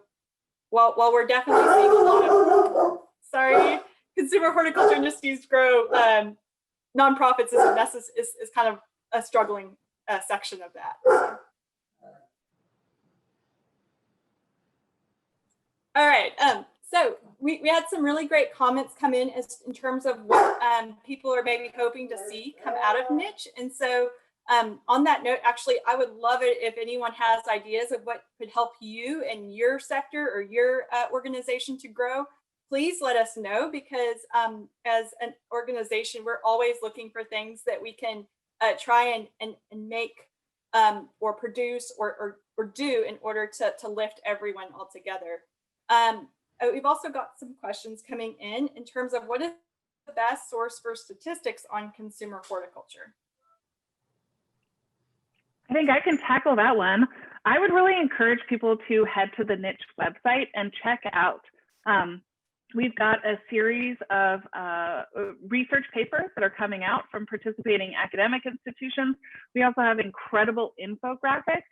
while we're definitely seeing a lot of, sorry, consumer horticulture industries grow, nonprofits is kind of a struggling section of that. All right. So we had some really great comments come in in terms of what people are maybe hoping to see come out of NICH. And so on that note, actually, I would love it if anyone has ideas of what could help you in your sector or your organization to grow. Please let us know, because as an organization, we're always looking for things that we can try and make or produce or do in order to lift everyone all together. We've also got some questions coming in terms of what is the best source for statistics on consumer horticulture. I think I can tackle that one. I would really encourage people to head to the NICH website and check out. We've got a series of research papers that are coming out from participating academic institutions. We also have incredible infographics.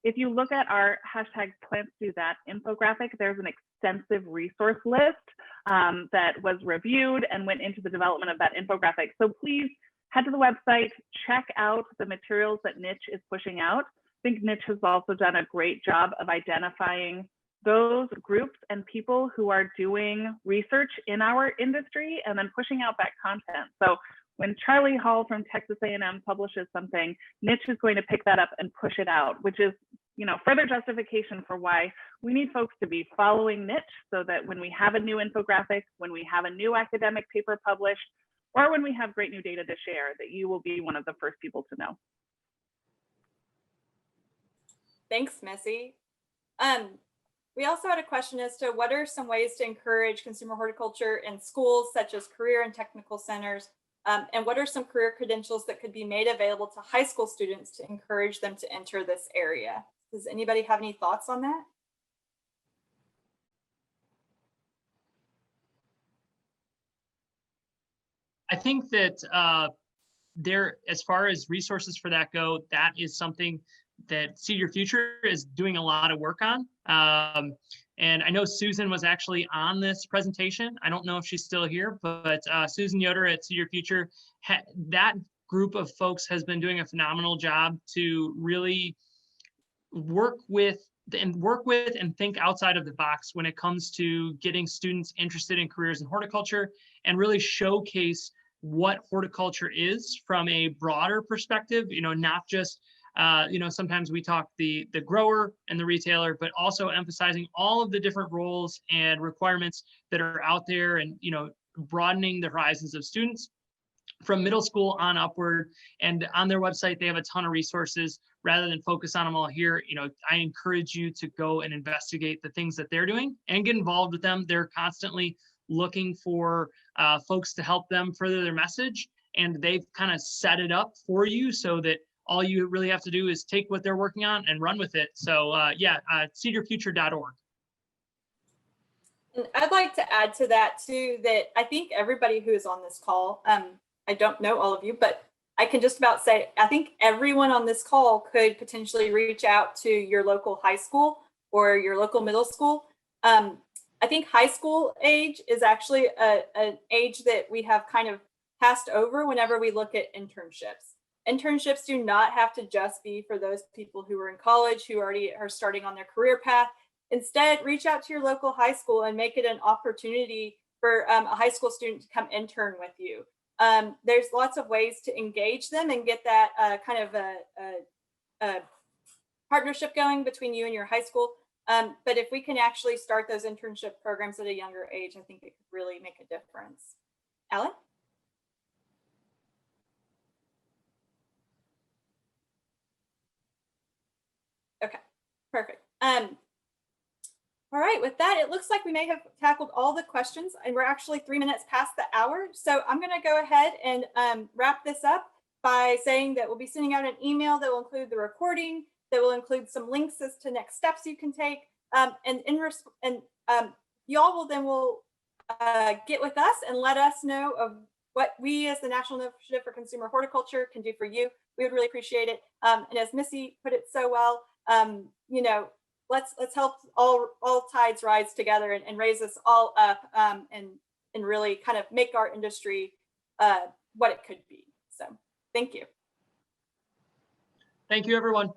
If you look at our #PlantsDoThat infographic, there's an extensive resource list that was reviewed and went into the development of that infographic. So please head to the website, check out the materials that NICH is pushing out. I think NICH has also done a great job of identifying those groups and people who are doing research in our industry and then pushing out that content. So when Charlie Hall from Texas A&M publishes something, NICH is going to pick that up and push it out, which is, you know, further justification for why we need folks to be following NICH, so that when we have a new infographic, when we have a new academic paper published, or when we have great new data to share, that you will be one of the first people to know. Thanks, Missy. We also had a question as to what are some ways to encourage consumer horticulture in schools, such as career and technical centers, and what are some career credentials that could be made available to high school students to encourage them to enter this area? Does anybody have any thoughts on that? I think that as far as resources for that go, that is something that See Your Future is doing a lot of work on. And I know Susan was actually on this presentation. I don't know if she's still here, but Susan Yoder at See Your Future, that group of folks has been doing a phenomenal job to really work with and think outside of the box when it comes to getting students interested in careers in horticulture, and really showcase what horticulture is from a broader perspective, you know, not just you know, sometimes we talk the grower and the retailer, but also emphasizing all of the different roles and requirements that are out there, and, you know, broadening the horizons of students from middle school on upward. And on their website, they have a ton of resources. Rather than focus on them all here, you know, I encourage you to go and investigate the things that they're doing and get involved with them. They're constantly looking for folks to help them further their message, and they've kind of set it up for you so that all you really have to do is take what they're working on and run with it. So seedyourfuture.org. And I'd like to add to that too, that I think everybody who is on this call, I don't know all of you, but I can just about say, I think everyone on this call could potentially reach out to your local high school or your local middle school. I think high school age is actually an age that we have kind of passed over whenever we look at internships. Internships do not have to just be for those people who are in college, who already are starting on their career path. Instead, reach out to your local high school and make it an opportunity for a high school student to come intern with you. There's lots of ways to engage them and get that kind of a partnership going between you and your high school. But if we can actually start those internship programs at a younger age, I think it could really make a difference. Alan? Okay, perfect. All right, with that, it looks like we may have tackled all the questions, and we're actually 3 minutes past the hour. So I'm going to go ahead and wrap this up. by saying that we'll be sending out an email that will include the recording, that will include some links as to next steps you can take. Y'all will then get with us and let us know of what we as the National Initiative for Consumer Horticulture can do for you. We would really appreciate it. And as Missy put it so well, you know, let's help all tides rise together and raise us all up and really kind of make our industry what it could be. So thank you. Thank you, everyone.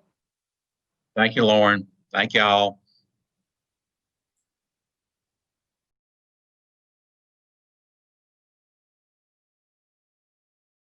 Thank you, Lauren. Thank y'all.